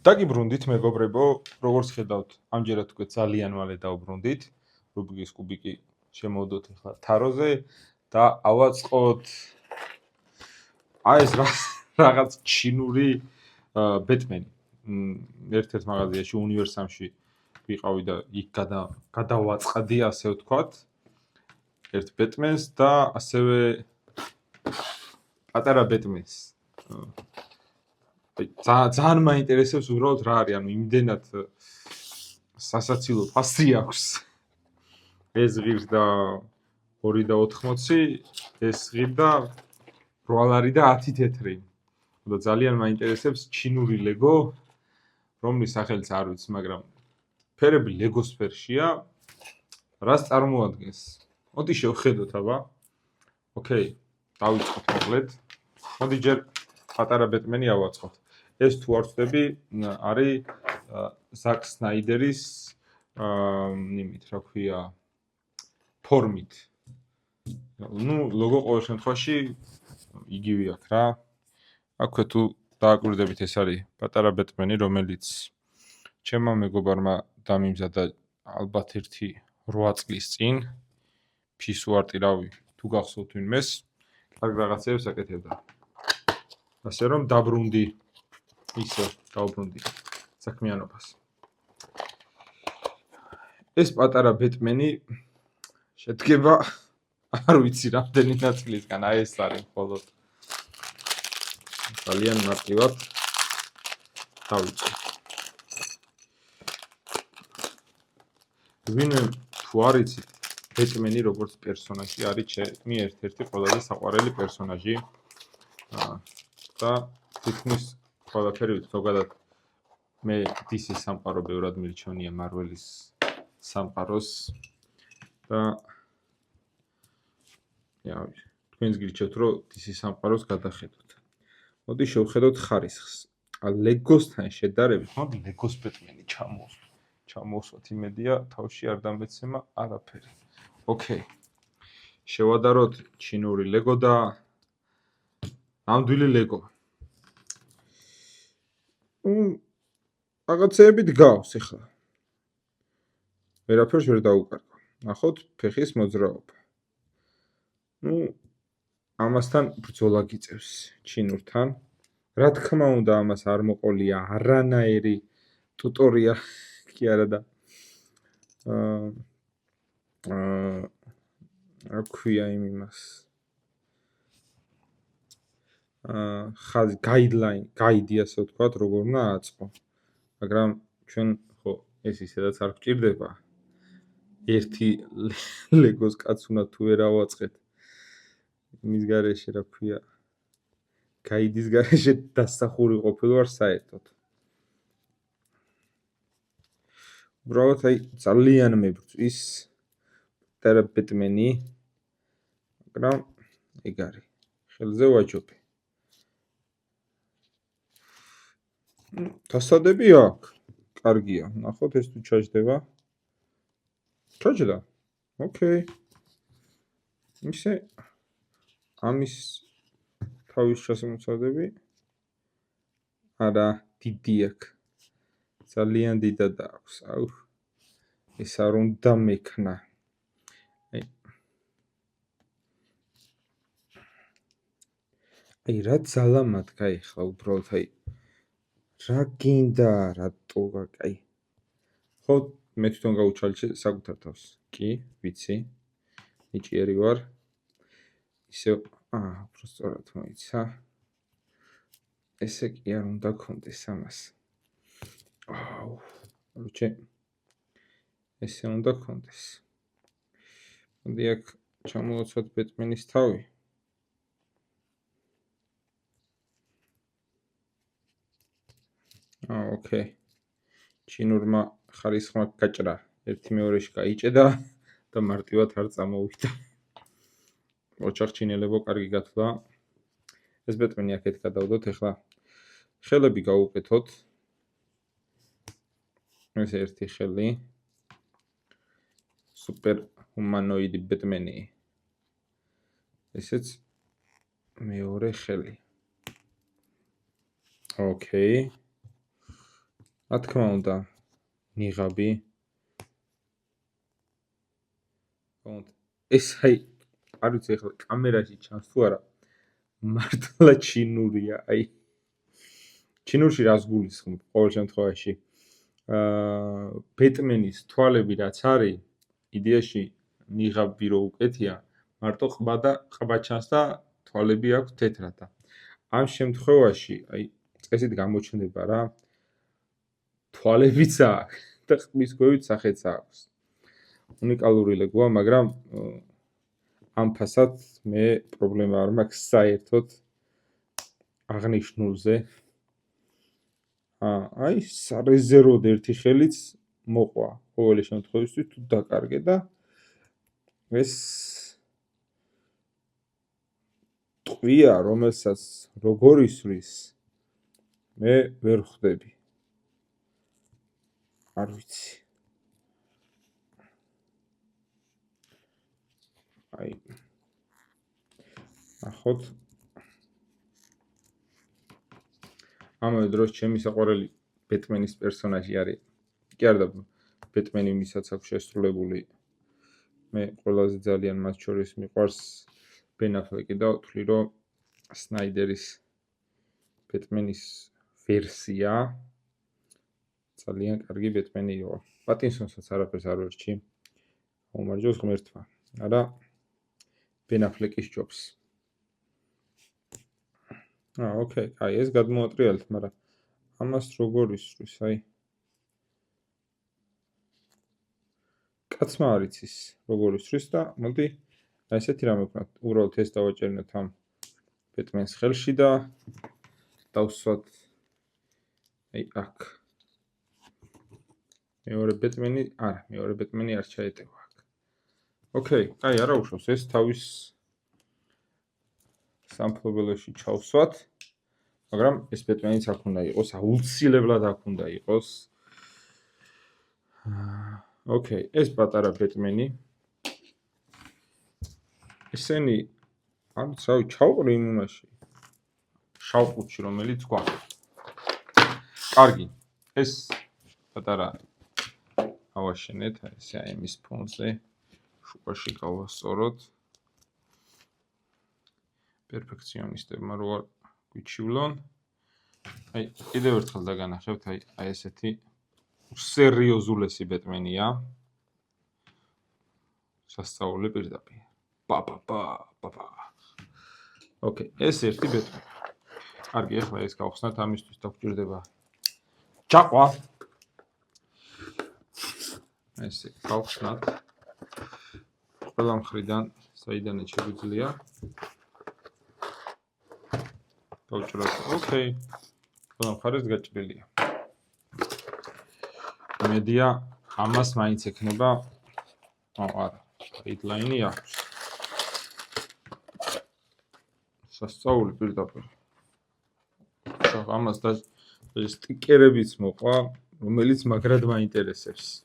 დაგიბრუნდით მეგობრებო, როგორც ხედავთ, ამჯერად თქვენ ძალიან მალე დავბრუნდით. რუბიკის კუბიკი შემოვდოთ ახლა თაროზე და ავაწყოთ ეს რაღაც ჩინური ბეტმენი. ერთ-ერთ მაღაზიაში უნივერსამში ვიყავი და იქ გადავაწყდი, ასე ვთქვათ, ერთ ბეტმენს და ასევე პატარა ბეტმენს. ძალიან მაინტერესებს უბრალოდ რა არის, ანუ იმდენად სასაცილო ფასი აქვს. ეს ღირდა 2.80, ეს ღირდა 8 ლარი და 10 თეთრი. და ძალიან მაინტერესებს ჩინური ლეგო, რომლის სახელიც არ ვიცი, მაგრამ ფერები ლეგოს ფერშია. რას წარმოადგენს? მოდი შევხედოთ, აბა. ოკეი, დავიწყოთ მოკლედ. მოდი ჯერ პატარა ბეტმენი ავაწყოთ. ეს თუ არ ვწდები, არის ზაკ სნაიდერის იმით, რა ქვია, ფორმით. ლოგო ყოველ შემთხვევაში იგივე აქვს რა. აქვე თუ დააკვირდებით, ეს არის პატარა ბეტმენი, რომელიც ჩემმა მეგობარმა დამიმზადა ალბათ 8 წლის წინ. ფის უარტირავი თუ გახსოვთ ვინმეს, კარგ რაღაცებს აკეთებდა. ასე რომ დაბრუნდი ისე დავბრუნდი საქმიანობას. ეს პატარა ბეტმენი შედგება არ ვიცი რამდენი ნაწილისგან, აი ეს არის მხოლოდ. ძალიან მარტივად დავიწყე. ვინმე თუ არ იცით, ბეტმენი როგორც პერსონაჟი არის ჩემი ერთ-ერთი ყველაზე საყვარელი პერსონაჟი. და თითქმის ყველაფერი ზოგადად მე DC სამყარო ბევრად მირჩევნია მარველის სამყაროს და თქვენს გირჩევთ რომ DC სამყაროს გადახედოთ. მოდი შევხედოთ ხარისხს. ლეგოსთან შედარებით, მოდი ლეგოს ბეტმენი ჩამოვსვათ, იმედია თავში არ დამეცემა არაფერი. ოკეი. შევადაროთ ჩინური ლეგო და ნამდვილი ლეგო. რაღაცეებით გავს ახლა. ვერაფერს ვერ დაუკარგო. ნახოთ ფეხის მოძრაობა. ამასთან ბრძოლა გიწევს ჩინურთან. რა თქმა უნდა, ამას არ მოყოლია არანაირი ტუტორიალი კი არა და რა ქვია იმას. გაიდი ასე ვთქვათ, როგორ უნდა აწყო. მაგრამ ჩვენ ხო ეს ისედაც არ გვჭირდება. ერთი ლეგოს კაც უნდა თუ ვერ ავაწყეთ. იმის გარეშე რა ქვია. გაიდის გარეშე დასახური ყოფილ ვარ საერთოდ. უბრალოდ აი ძალიან მებრძვის პატარა ბეტმენი. მაგრამ ეგ არის. ხელზე ვაჯობე. დასადები აქვს. კარგია. ნახოთ ეს თუ ჩაჯდება. ჩაჯდა. ოკეი. ისე ამის თავის ჩასამოცადები არა დიდი აქვს. ძალიან დიდად აქვს. აუ. ეს არ უნდა მექნა. აი რა ძალა მათგა ეხლა უბრალოდ აი რა გინდა რატო აი ხო მე თვითონ გავუჩალჩე საკუთარ თავს კი ვიცი ნიჭიერი ვარ ისე უბრალოდ მოიცა ესე კი არ უნდა კონდეს ამას აუ როჩე ესე უნდა კონდეს მოდი აქ ჩამოვაცვათ ბეტმენის თავი ოკეი. ჩინურმა ხარისხმა გაჭრა. ერთი მეორეში გაიჭედა და მარტივად არ წამოვიდა. ოჩახჩინელებო კარგი გათვლა. ეს ბეტმენი აქეთ გადავდოთ ახლა. ხელები გავუკეთოთ. ეს ერთი ხელი. სუპერ ჰუმანოიდი ბეტმენი. ესეც მეორე ხელი. ოკეი. რა თქმა უნდა, ნიღაბი. ეს აი, არ ვიცი ახლა კამერაში ჩანს თუ არა. მართლა ჩინურია, აი. ჩინურში რას გულისხმობ ყოველ შემთხვევაში? ბეტმენის თვალები რაც არის, იდეაში ნიღაბი რო უკეთია, მარტო ყბა და ყბა ჩანს და თვალები აქვს თეთრად და ამ შემთხვევაში, აი, წესით გამოჩნდება რა. თვალებიც აქვს და ყბის გვევით სახეც აქვს. უნიკალური ლეგოა, მაგრამ ამ ფასად მე პრობლემა არ მაქვს საერთოდ აღნიშნულზე. აი, სარეზერვოდ ერთი ხელიც მოყვა ყოველი შემთხვევისთვის თუ დაკარგე და ეს ტყვია, რომელსაც როგორ ისვრის მე ვერ ხვდები. არ ვიცი. აი. ნახოთ. ამავე დროს ჩემი საყვარელი ბეტმენის პერსონაჟი არის. კი არა და ბეტმენი მისაც აქვს შესრულებული. მე ყველაზე ძალიან მას შორის მიყვარს ბენ აფლეკი და ვთვლი რომ სნაიდერის ბეტმენის ვერსია ძალიან კარგი ბეტმენი იყო. პატინსონსაც არაფერს არ ვერჩი. გაუმარჯოს ღმერთმა. არა ბენ აფლეკის ჯობს. ოკეი, აი ეს გადმოატრიალეთ, მაგრამ ამას როგორ ისვრის, აი კაცმა არ იცის როგორ ისვრის და მოდი აი ესეთი რამე ვქნათ. უბრალოდ ეს დავაჭერინოთ ამ ბეტმენს ხელში და დავსვათ აი აქ. მეორე ბეტმენი არ ჩაეტევა აქ. ოკეი, აი არა უშავს ეს თავის სამფლობელოში ჩავსვათ. მაგრამ ეს ბეტმენიც აქ უნდა იყოს, აუცილებლად აქ უნდა იყოს. ოკეი, ეს პატარა ბეტმენი. ესენი არ ვიცი, ჩავყრი იმ იმაში. შავყუთში რომელიც გვაქვს. კარგი. ეს პატარა ავაშენეთ, ესე აი მის ფონზე. შუაში გავასწოროთ. პერფექციონისტებმა რო არ გვიჩივლონ. აი, კიდევ ერთხელ დაგანახებთ, აი ესეთი სერიოზულესი ბეტმენია. სასწაული პირდაპირ. პაპა. ოკეი, ეს ერთი ბეტმენი. კარგი, ახლა ეს გავხსნათ, ამისთვის დაგჭირდება ჩაყვა. ესე გავხსნათ. ყველა მხრიდან, საიდანაც შეგვიძლია. დავჭრათ. ოკეი. ყველა მხარეს გაჭრილია. მედია ამას მაინც ექნება. არა, ტრეიდლაინი აქვს. სასწაული პირდაპირ. ამას და სტიკერებიც მოყვა, რომელიც მაგრად მაინტერესებს.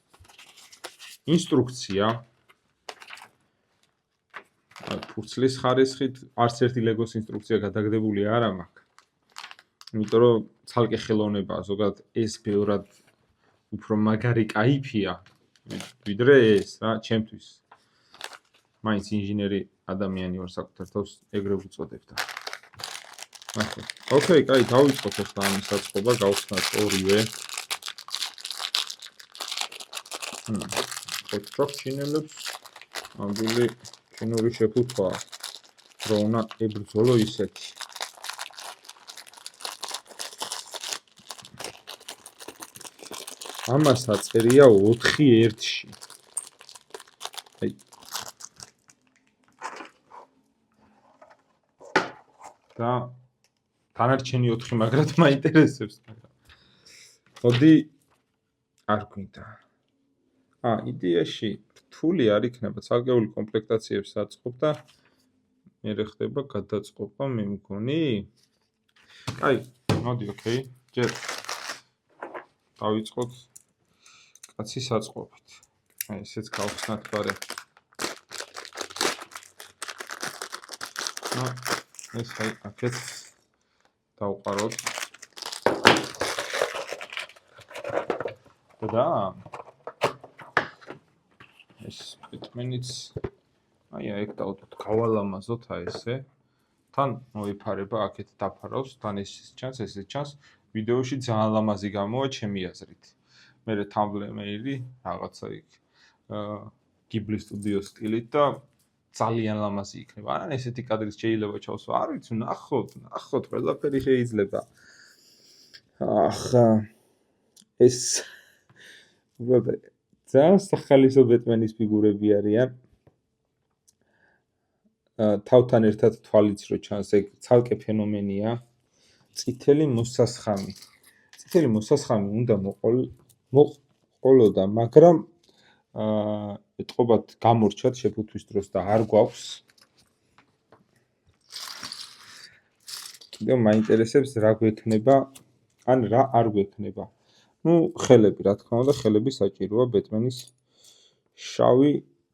ინსტრუქცია. ფურცლის ხარისხით არც ერთი ლეგოს ინსტრუქცია გადაგდებული არ მაქვს. იმიტომ რომ ცალკე ხელოვნებაა, ზოგადად ეს ბევრად უფრო მაგარი кайფია, ვიდრე ეს რა, ჩემთვის. მაინც ინჟინერი ადამიანი ვარ საკუთარ თავს ეგრე ვუწოდებ და. ნახეთ. ოკეი, კაი, დავიწყოთ ახლა ამის საწყობა, გავხსნათ ორივე. ოთხ ჩინელებს ამბული ჩინური შეფუთვა, რომ უნდა ებრძოლო ისეთი. ამას აწერია 4-1-ში. აი. და დანარჩენი 4 მაგრად მაინტერესებს. მოდი არ გვინდა. იდეაში რთული არ იქნება, ცალკეული კომპლექტაციებს აწყობ და მერე ხდება გადაწყობა, მე მგონი. აი, მოდი, ოკეი. ჯერ დავიწყოთ კაცის აწყობით. აი, ესეც გავხსნათ ბარე. ეს აი აქეთ დავყაროთ. და ეს ბეტმენიც აი ეგ დავდოთ, გავალამაზოთ აი ესე. თან მოიფარება, აქეთ დაფარავს, თან ეს ჩანს, ესე ჩანს. ვიდეოში ძალიან ლამაზი გამოვა ჩემი აზრით. მე თამბლეინი რაღაცა იქ Ghibli Studio სტილით და ძალიან ლამაზი იქნება. ან ესეთი კადრიც შეიძლება ჩავსვა, არ ვიცი, ნახოთ, ყველაფერი შეიძლება. ახლა ეს უბრალოდ ძალიან სახალისო ბეტმენის ფიგურები არიან. თავთან ერთად თვალიც რო ჩანს, ეგ ცალკე ფენომენია. წითელი მოსასხამი. წითელი მოსასხამი უნდა მოყოლოდა, მაგრამ ეთყობათ გამორჩათ შეფუთვის დროს და არ გვაქვს. კიდევ მაინტერესებს რა გვექნება, ან რა არ გვექნება. ხელები, რა თქმა უნდა, ხელები საჭიროა ბეტმენის შავი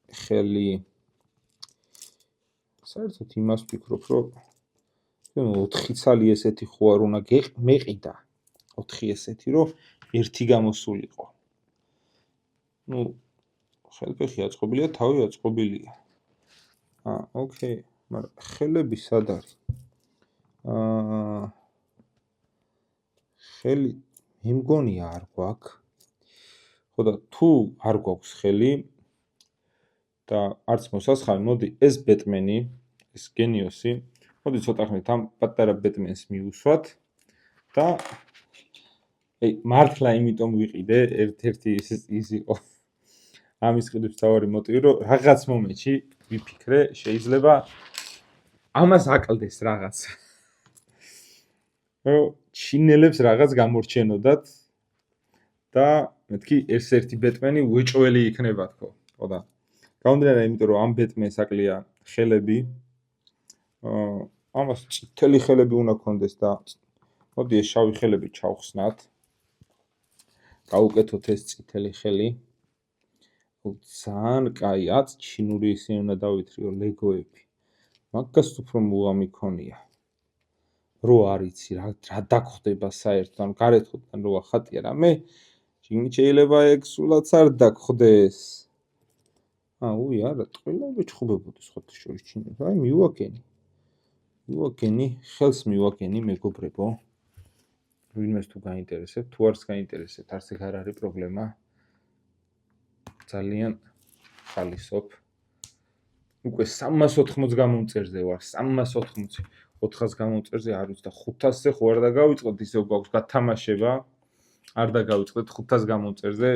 ხელი. საერთოდ იმას ვფიქრობ, რომ 4 ცალი ესეთი ხო არ უნდა მეყიდა. 4 ესეთი, რომ ერთი გამოსულიყო. ხელფეხი აწყობილია, თავი აწყობილია. ოკეი, მაგრამ ხელები სად არის? ხელი მე მგონია არ გვაქვს. ხო და თუ არ გვაქვს ხელი და არც მოსასხამი, მოდი ეს ბეტმენი, ეს გენიოსი, მოდი ცოტა ხნით ამ პატარა ბეტმენს მივუსვათ და მართლა იმიტომ ვიყიდე, ერთ-ერთი ის იყო ამის ყიდვის თავი მოტივი, რომ რაღაც მომენტში ვიფიქრე, შეიძლება ამას აკლდეს რაღაც. ჩინელებს რაღაც გამორჩენოდათ და მეთქი ერთ-ერთი ბეტმენი უეჭველი იქნება თქო. ხო და გამომდინარე იმიტომ, რომ ამ ბეტმენს აკლია ხელები, ამას წითელი ხელები უნდა ქონდეს და მოდი ეს შავი ხელები ჩავხსნათ. გავუკეთოთ ეს წითელი ხელი. ძალიან კაი, ჩინური ისინი უნდა დავითრიო ლეგოები. მაგას უფრო მოვა მიქონია. რო არ იცი რა დაგხვდება საერთოდ, ან გარეთ ხვდან რო ახატია რამე, შეიძლება ეგ სულაც არ დაგხვდეს. უი არა, ტყილები ჩხუბებოდეს ხოთა შორის ჩინებს. აი მივაგენი, ხელს მივაგენი მეგობრებო. ვინმეს თუ გაინტერესებთ, თუ არც გაინტერესებთ, არც ეგ არ არის პრობლემა. ძალიან ხალისობ. უკვე 380 გამომწერზე ვარ, 380. 400 გამომწერზე არ ვიცი და 500-ზე ხო არ დაგავიწყოთ, ისევ გვაქვს გათამაშება. არ დაგავიწყოთ 500 გამომწერზე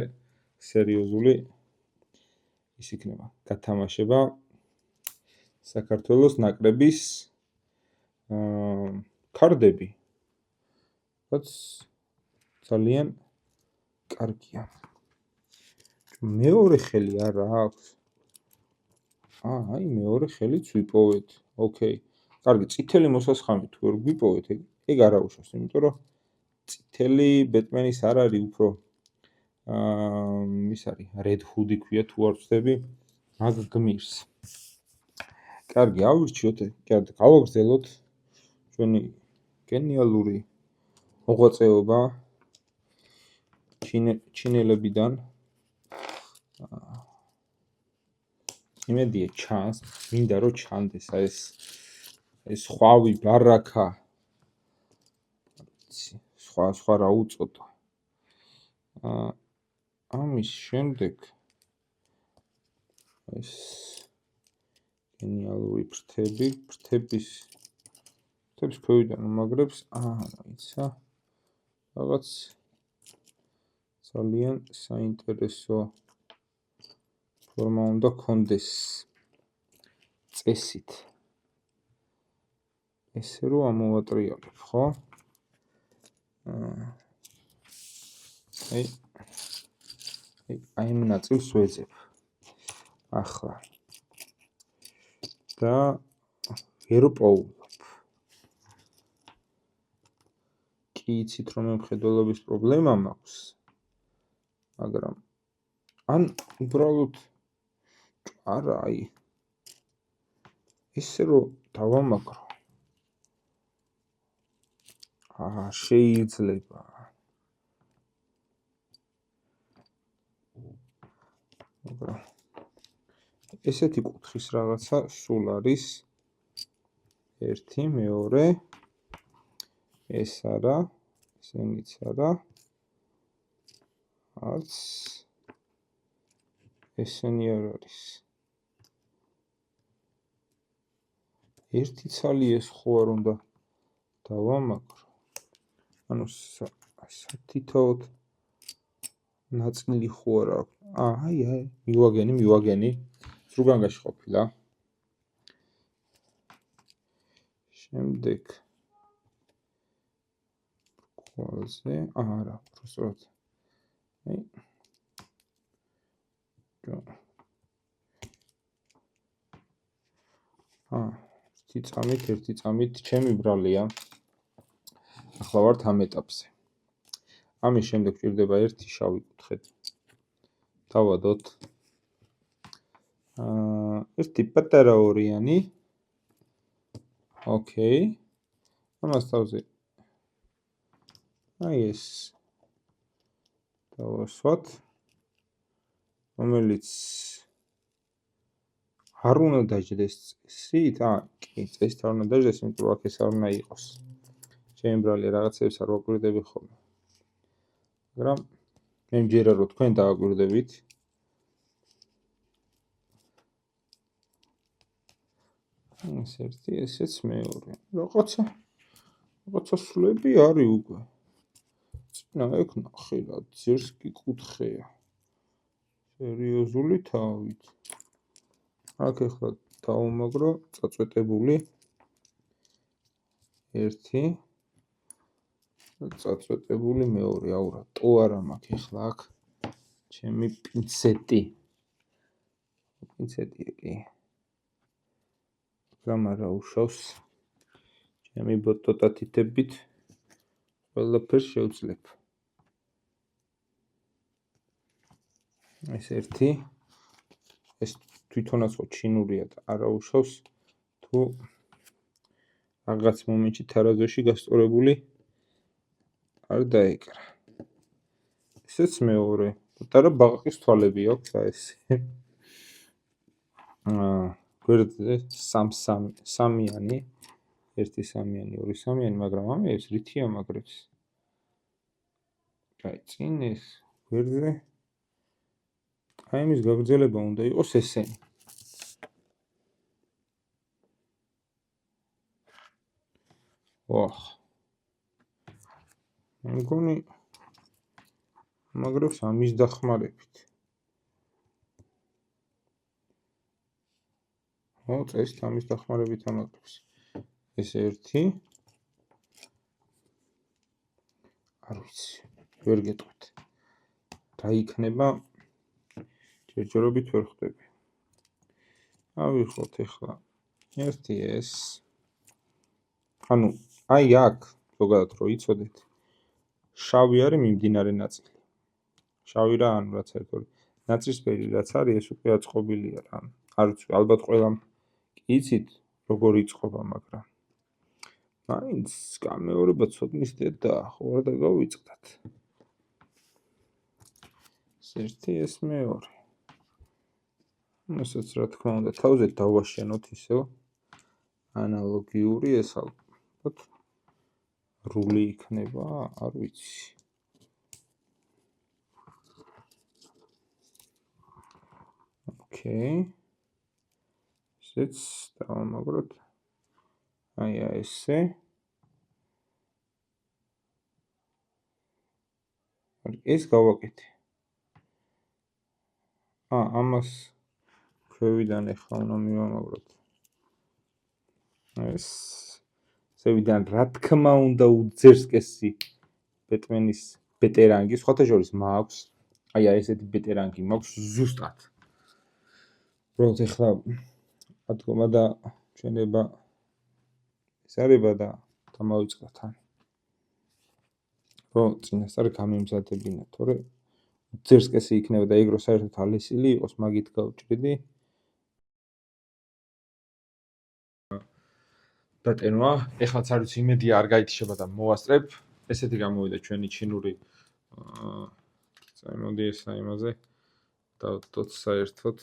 სერიოზული ის იქნება გათამაშება საქართველოს ნაკრების კარდები. რაც ძალიან კარგია. მეორე ხელი არა აქვს. აი მეორე ხელიც ვიპოვეთ. ოკეი. კარგი, წითელი მოსასხამი თუ არ გვიპოვეთ, ეგ არ აუშავს, იმიტომ რომ წითელი ბეტმენის არ არის უფრო ის არის Red Hood-ი ქვია თუ არ ვწდები, მაგ გმირს. კარგი, ავირჩიოთ, გავაგრძელოთ ჩვენი გენიალური მოღვაწეობა ჩინელებიდან. იმედია ჩანს, მინდა რომ ჩანდეს ეს ხვავი ბარაკა. სხვა რა უწოდო. ამის შემდეგ ეს გენიალური ფრთების ქვევიდან უმაგრებს, ისა რაღაც ძალიან საინტერესო ფორმა უნდა ქონდეს წესით. ესე რომ ამოვატრიალებ, ხო? აი ამ ნაწილს ვეძებ. ახლა და ვერ პოულობ. კი იცით რომ მე მხედველობის პრობლემა მაქვს, მაგრამ ან უბრალოდ არა, აი ესე რომ დავამაგრო. შეიძლება. მაგრამ ესეთი კუთხის რაღაცა სულ არის 1 2 ეს არა ესენიც არა არც ესენი არ არის ერთი ცალი ეს ხო არ უნდა დავამაგრო ანუ სათითაოდ ნაწილი ხო არ აქვს აი მივაგენი სრუგანგაში ყოფილა შემდეგ ყველაზე არა უბრალოდ აი ერთი წამით ჩემი ბრალია ახლა ვართ ამ ეტაპზე ამის შემდეგ ჭირდება ერთი შავი კუთხე დავადოთ ერთი პატარა ორიანი ოკეი ამას თავზე აი ეს დავასვათ რომელიც არ უნდა დაждდეს წესით კი წესით არ უნდა დაждდეს იმიტომ რომ აქ ეს არ უნდა იყოს ჩემი ბრალი რაღაცებს არ ვაკვირდები ხოლმე მაგრამ მე მჯერა რომ თქვენ დააკვირდებით ეს ერთი ესეც მეორე რაღაცა სულები არის უკვე წინა ეგ ნახე რა ძერს კი კუთხეა სერიოზული თავით აქ ახლა დავუმაგრო წაწვეტებული ერთი წაწვეტებული მეორე აურა ტო არა მაქვს ახლა აქ ჩემი პინცეტია კი გამარა უშავს ჩემი ბოტოტათითებით ყველაფერს შევძლებ ეს ერთი ეს თვითონაც ხო ჩინურია და არაუშავს თუ რაღაც მომენტში თარაზოში გასწორებული არ დაეკრა ესეც მეორე პატარა ბაყაყის თვალები აქვს ეს გვერდზე სამიანი ერთი სამიანი ორი სამიანი მაგრამ ამებს რითი ამაგრებს აი წინ ეს გვერდზე აი მის გაგრძელება უნდა იყოს ესენი მგონი მაგრებს ამის დახმარებით წესით ამის დახმარებით ამაგრებს ეს ერთი არ ვიცი ვერ გეტყვით რა იქნება ჯერჯერობით ვერ ხვდები ავიხოთ ახლა ერთი ეს ანუ აი აქ ზოგადად რო იცოდეთ შავი არის მიმდინარე ნაწილი შავი რა ანუ რაც ერთად ნაცრისფერი რაც არის ეს უკვე აწყობილია რა არ ვიცი ალბათ ყველამ იცით როგორ იწყობა მაგრამ მაინც გამეორება ცოდნის დედა ხო არ დაგავიწყდათ ერთი ეს მეორე ასაც რა თქმა უნდა თავზე დავაშენოთ ისევ ანალოგიური ეს ალბათ რული იქნება არ ვიცი ოკეი ესეც დავამაგროთ აი ესე ეს გავაკეთე ამას ქვევიდან ახლა უნდა მივამაგროთ ეს ზევიდან რა თქმა უნდა უძერსკესი ბეტმენის ბეტერანგი სხვათა შორის მაქვს აი ესეთი ბეტერანგი მაქვს ზუსტად უბრალოდ ახლა ადგომა და ჩვენება ეს არება და დამავიწყდა თან რომ წინასწარ გამემზადებინა თორე უძერსკესი იქნება და ეგრო საერთოდ ალესილი იყოს მაგით გავჭრიდი დატენვა ეხლაც არ ვიცი იმედი არ გაითიშება და მოვასწრებ ესეთი გამოვიდა ჩვენი ჩინური წაიმოდი ესა იმაზე დავდოთ საერთოდ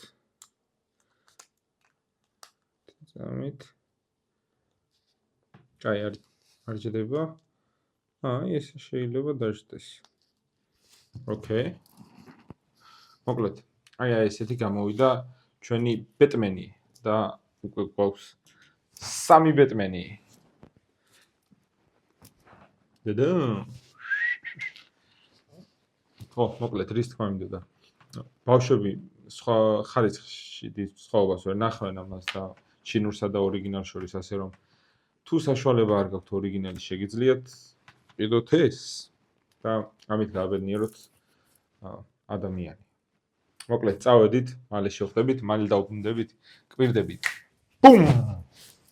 წამით. აი არ ჯდება. ეს შეიძლება დაждდეს. ოკეი. მოკლედ, აი ესეთი გამოვიდა ჩვენი ბეტმენი და უკვე გვაქვს 3 ბეტმენი. დედა. მოკლედ, რის თქმა მინდოდა. ბავშვები სხვა ხარისხში დიდ სხვაობას ვერ ნახავენ ამას და ჩინურსა და ორიგინალ შორის, ასე რომ თუ საშუალება არ გაქვთ ორიგინალი შეგიძლიათ ყიდოთ ეს და ამით გააბედნიეროთ ადამიანი. მოკლედ, წავედით, მალე შევხვდებით, მალე დავბრუნდებით, კვირდებით. ბუმ!